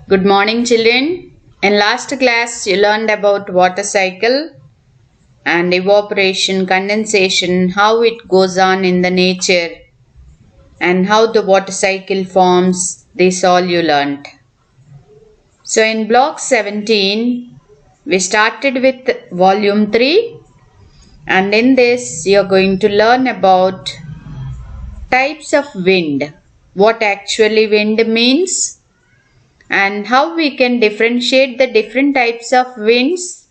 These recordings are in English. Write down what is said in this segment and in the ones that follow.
Good morning, children. In last class, you learned about water cycle and evaporation, condensation, how it goes on in the nature, and how the water cycle forms. This all you learned. So, in block 17, we started with volume 3, and in this, you are going to learn about types of wind, what actually wind means, and how we can differentiate the different types of winds,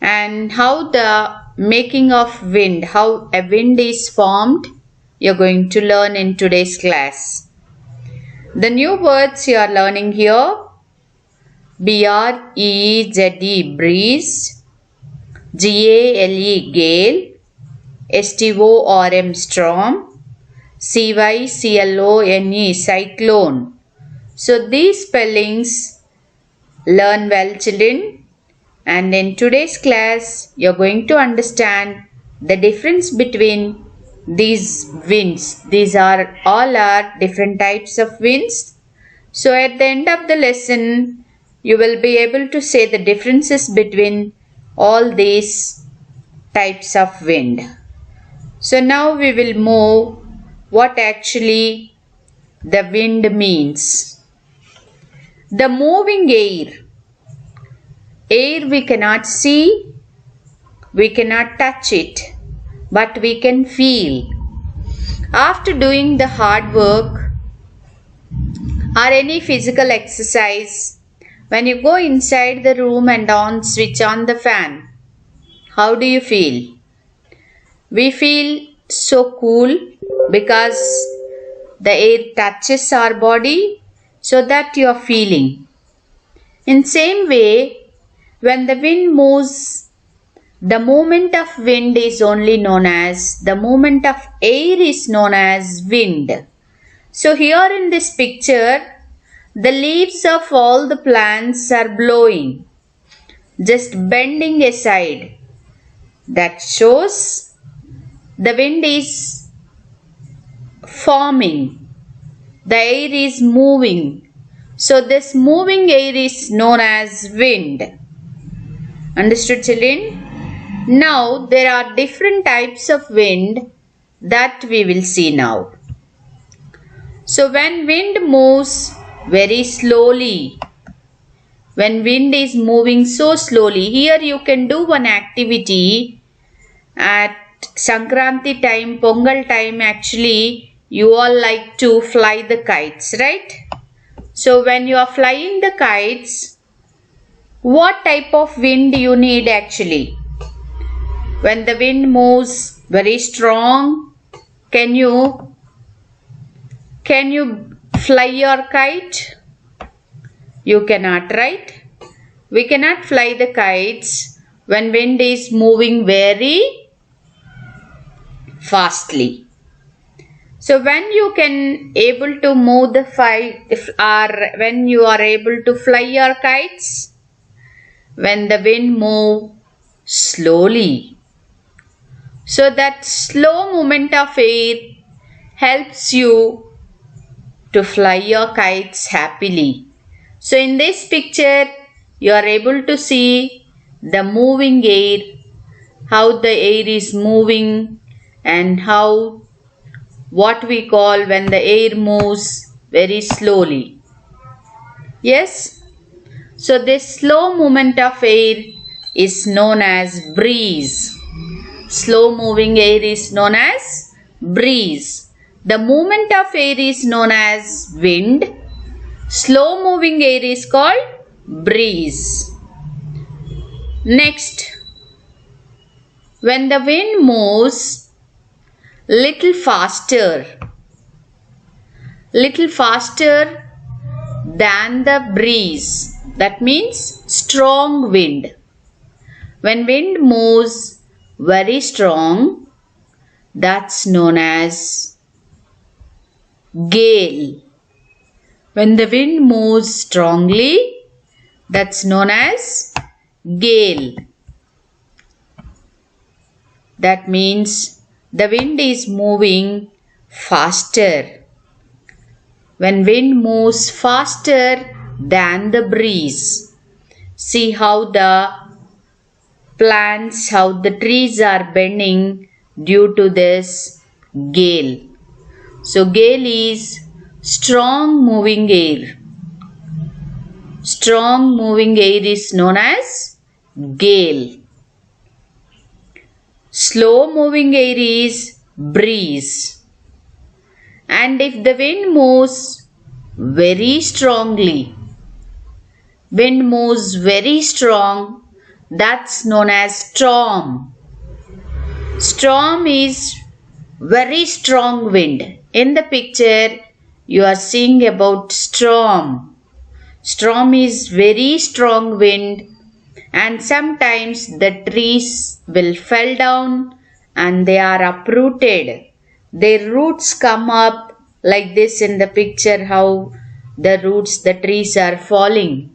and how the making of wind, how a wind is formed, you're going to learn in today's class. The new words you are learning here: BREEZE, breeze, GALE, gale, STORM, storm, CYCLONE, cyclone. So these spellings learn well, children, and in today's class you're going to understand the difference between these winds. These are all different types of winds. So at the end of the lesson you will be able to say the differences between all these types of wind. So now we will move what actually the wind means. The moving air. Air we cannot see, we cannot touch it, but we can feel. After doing the hard work or any physical exercise, when you go inside the room and switch on the fan, how do you feel? We feel so cool because the air touches our body, so that you are feeling. In same way, when the wind moves, the movement of wind is only known as, the movement of air is known as wind. So here in this picture, the leaves of all the plants are blowing, just bending aside. That shows the wind is forming. The air is moving. So this moving air is known as wind. Understood, children? Now there are different types of wind that we will see now. So when wind moves very slowly, when wind is moving so slowly, here you can do one activity at Sankranti time, Pongal time. Actually, you all like to fly the kites, right? So when you are flying the kites, what type of wind you need actually? When the wind moves very strong, can you fly your kite? You cannot, right? We cannot fly the kites when wind is moving very fastly. So when you can able to move the when you are able to fly your kites, when the wind move slowly. So that slow movement of air helps you to fly your kites happily. So in this picture, you are able to see the moving air, how the air is moving, and how what we call when the air moves very slowly. Yes? So this slow movement of air is known as breeze. Slow moving air is known as breeze. The movement of air is known as wind. Slow moving air is called breeze. Next, when the wind moves little faster than the breeze, that means strong wind. When wind moves very strong, that's known as gale. When the wind moves strongly, that's known as gale. That means the wind is moving faster. when wind moves faster than the breeze. See how the plants, how the trees are bending due to this gale. So gale is strong moving air. Strong moving air is known as gale. Slow moving air is breeze. And if the wind moves very strongly, wind moves very strong, that's known as storm. Storm is very strong wind. In the picture, you are seeing about storm. Storm is very strong wind, and sometimes the trees will fall down and they are uprooted. Their roots come up like this in the picture, how the roots, the trees are falling.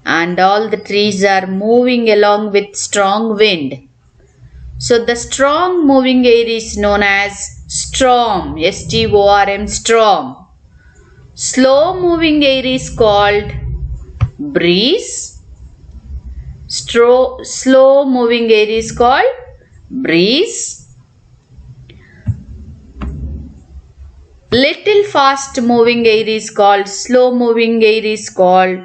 And all the trees are moving along with strong wind. So the strong moving air is known as storm, S-T-O-R-M, storm. Slow moving air is called breeze. Slow moving air is called breeze. Little fast moving air is called slow moving air is called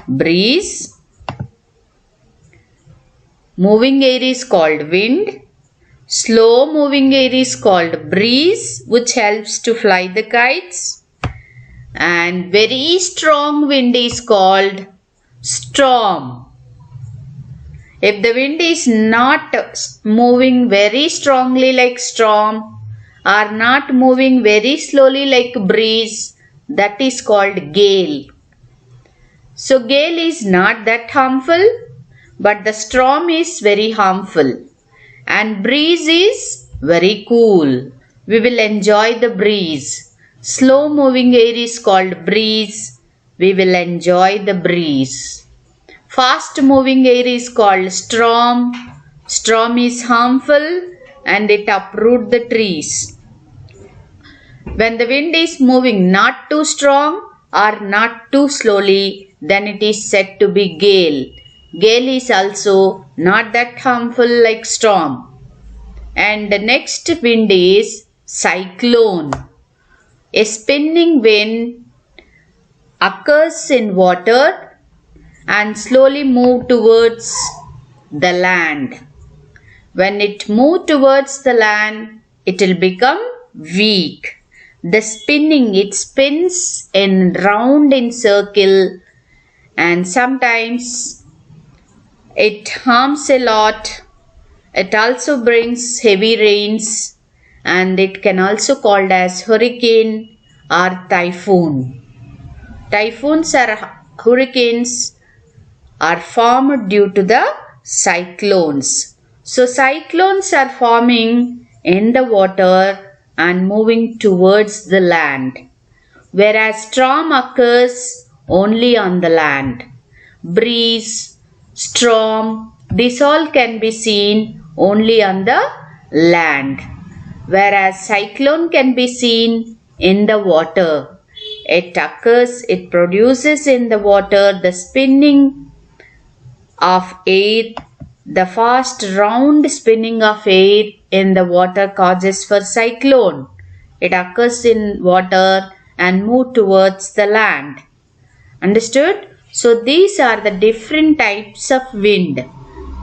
breeze. Moving air is called wind. Slow moving air is called breeze, which helps to fly the kites. And very strong wind is called storm. If the wind is not moving very strongly like storm, or not moving very slowly like breeze, that is called gale. So gale is not that harmful, but the storm is very harmful. And breeze is very cool. We will enjoy the breeze. Slow moving air is called breeze. We will enjoy the breeze. Fast moving air is called storm. Storm is harmful and it uproots the trees. When the wind is moving not too strong or not too slowly, then it is said to be gale. Gale is also not that harmful like storm. And the next wind is cyclone. A spinning wind occurs in water and slowly moves towards the land. When it moves towards the land, it will become weak. The spinning, it spins in round in circle, and sometimes it harms a lot. It also brings heavy rains, and it can also called as hurricane or typhoon. Typhoons or hurricanes are formed due to the cyclones. So cyclones are forming in the water and moving towards the land, whereas storm occurs only on the land. Breeze, storm, this all can be seen only on the land, whereas cyclone can be seen in the water. It occurs, it produces in the water the spinning of air. The fast round spinning of air in the water causes for cyclone. It occurs in water and moves towards the land. Understood? So these are the different types of wind.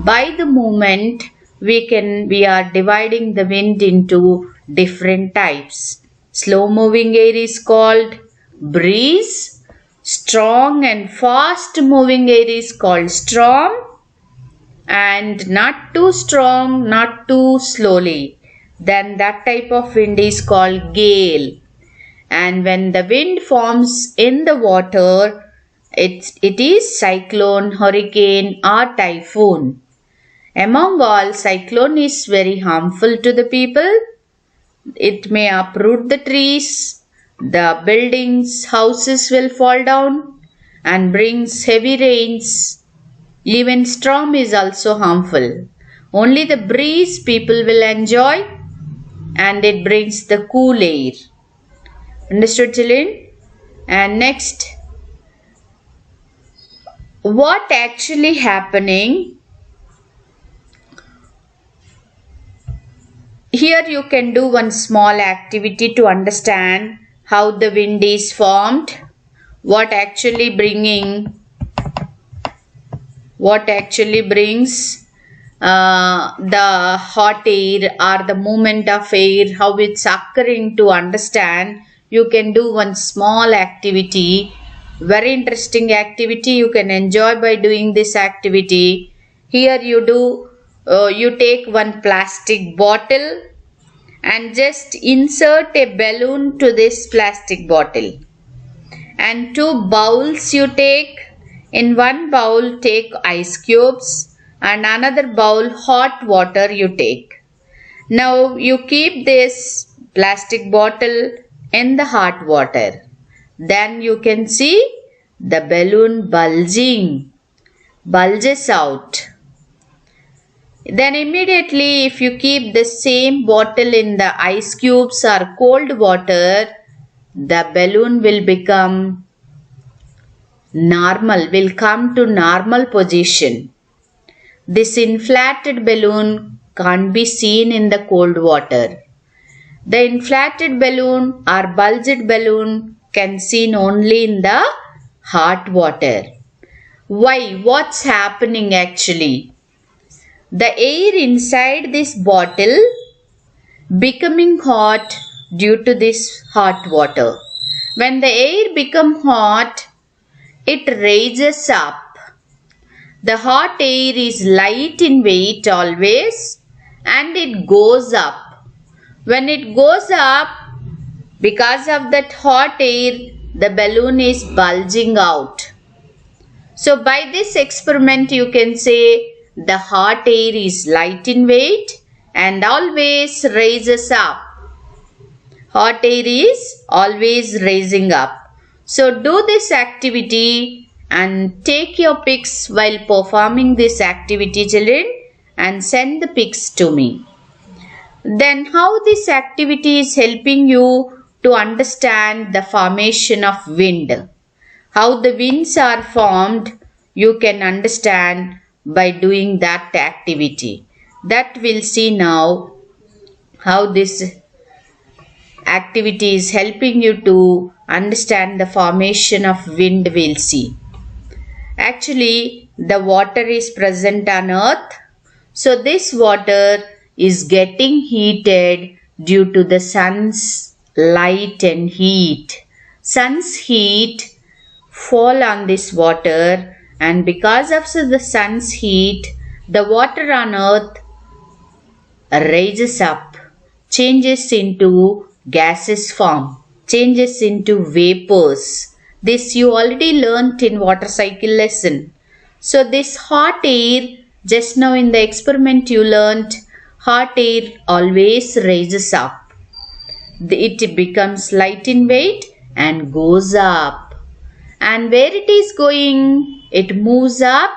By the movement, we are dividing the wind into different types. Slow moving air is called breeze. Strong and fast moving air is called storm. And not too strong, not too slowly, then that type of wind is called gale. And when the wind forms in the water, it is cyclone, hurricane or typhoon. Among all, cyclone is very harmful to the people. It may uproot the trees, the buildings, houses will fall down and brings heavy rains. Even storm is also harmful. Only the breeze people will enjoy, and it brings the cool air. Understood, children? And next, what actually happening? Here you can do one small activity to understand how the wind is formed, what actually brings the hot air or the movement of air, how it's occurring. To understand, you can do one small activity, very interesting activity. You can enjoy by doing this activity. Here you take one plastic bottle and just insert a balloon to this plastic bottle, and two bowls you take. In one bowl take ice cubes and another bowl hot water you take. Now you keep this plastic bottle in the hot water. Then you can see the balloon bulges out. Then immediately if you keep the same bottle in the ice cubes or cold water, the balloon will come to normal position. This inflated balloon can't be seen in the cold water. The inflated balloon or bulged balloon can seen only in the hot water. Why? What's happening actually? The air inside this bottle becoming hot due to this hot water. When the air become hot, it raises up. The hot air is light in weight always, and it goes up. When it goes up, because of that hot air, the balloon is bulging out. So by this experiment you can say the hot air is light in weight and always raises up. Hot air is always raising up. So do this activity and take your pics while performing this activity, children, and send the pics to me. Then how this activity is helping you to understand the formation of wind. How the winds are formed, you can understand by doing that activity. That we'll see now, how this activity is helping you to understand the formation of wind. We'll see. Actually, the water is present on earth. So this water is getting heated due to the sun's light and heat. Sun's heat fall on this water, and because of the sun's heat, the water on earth rises up, changes into gases form, changes into vapors. This you already learnt in water cycle lesson. So this hot air, just now in the experiment you learnt, hot air always rises up. It becomes light in weight and goes up. And where it is going, it moves up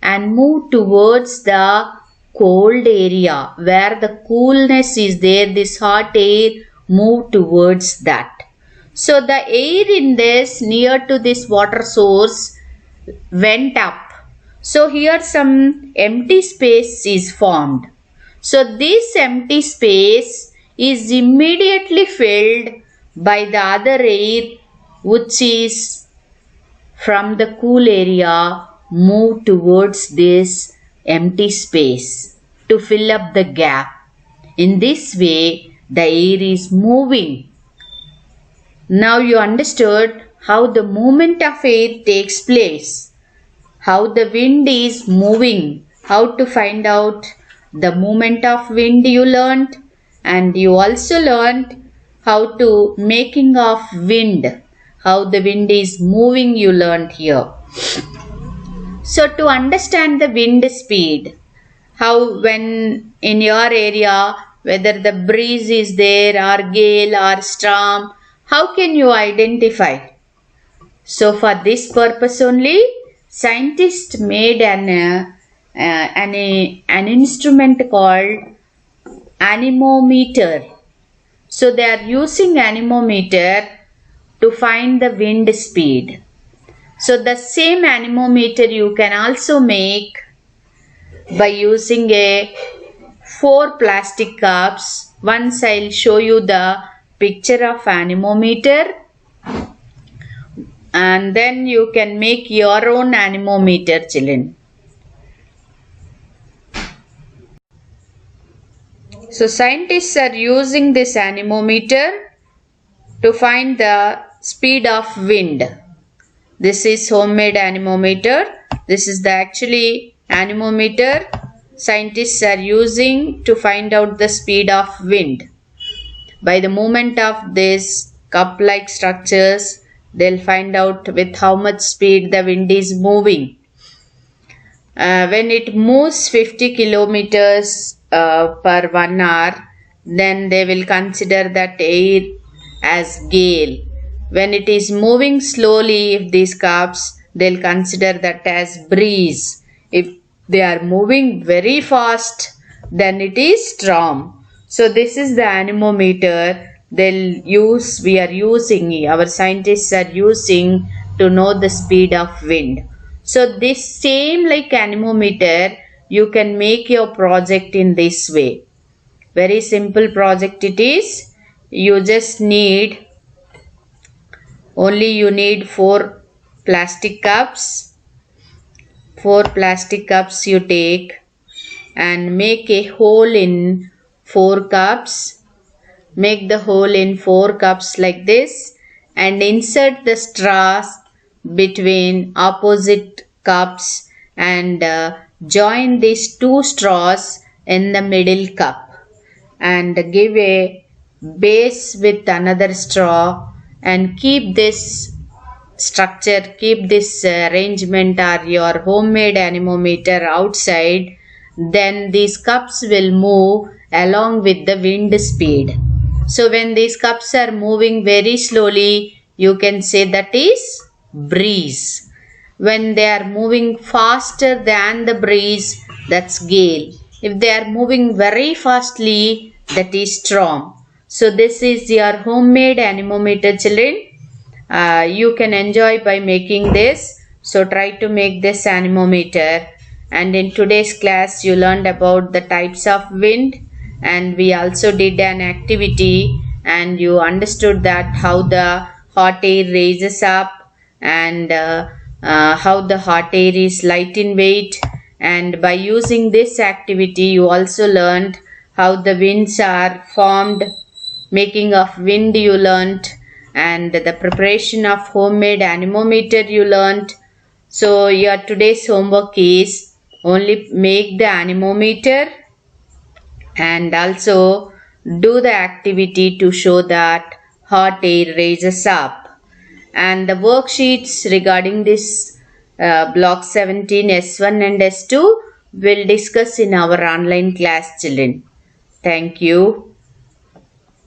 and move towards the cold area where the coolness is there. This hot air move towards that. So the air in this near to this water source went up. So here some empty space is formed. So this empty space is immediately filled by the other air which is from the cool area move towards this empty space to fill up the gap. In this way, the air is moving. Now you understood how the movement of air takes place, how the wind is moving, how to find out the movement of wind you learnt, and you also learnt how to making of wind, how the wind is moving you learnt here. So to understand the wind speed, how when in your area whether the breeze is there or gale or storm, how can you identify? So for this purpose only, scientists made an instrument called anemometer. So they are using anemometer to find the wind speed. So the same anemometer you can also make by using a 4 plastic cups. Once I'll show you the picture of anemometer, and then you can make your own anemometer, children. So scientists are using this anemometer to find the speed of wind. This is homemade anemometer. This is the actually anemometer scientists are using to find out the speed of wind. By the movement of these cup-like structures, they'll find out with how much speed the wind is moving. When it moves 50 kilometers per 1 hour, then they will consider that air as gale. When it is moving slowly, if these cups, they'll consider that as breeze. If they are moving very fast, then it is storm. So this is the anemometer we are using, our scientists are using to know the speed of wind. So this same like anemometer, you can make your project in this way. Very simple project it is. You just need 4 plastic cups. 4 plastic cups you take and make a hole in 4 cups. Make the hole in 4 cups like this and insert the straws between opposite cups and join these 2 straws in the middle cup and give a base with another straw and keep this structure, keep this arrangement or your homemade anemometer outside. Then these cups will move along with the wind speed. So when these cups are moving very slowly, you can say that is breeze. When they are moving faster than the breeze, that's gale. If they are moving very fastly, that is storm. So this is your homemade anemometer, children. You can enjoy by making this. So try to make this anemometer. And in today's class, you learned about the types of wind, and we also did an activity and you understood that how the hot air raises up and how the hot air is light in weight. And by using this activity, you also learned how the winds are formed. Making of wind you learned, and the preparation of homemade anemometer you learned. So your today's homework is only make the anemometer and also do the activity to show that hot air raises up. And the worksheets regarding this block 17 S1 and S2 will discuss in our online class, children. Thank you.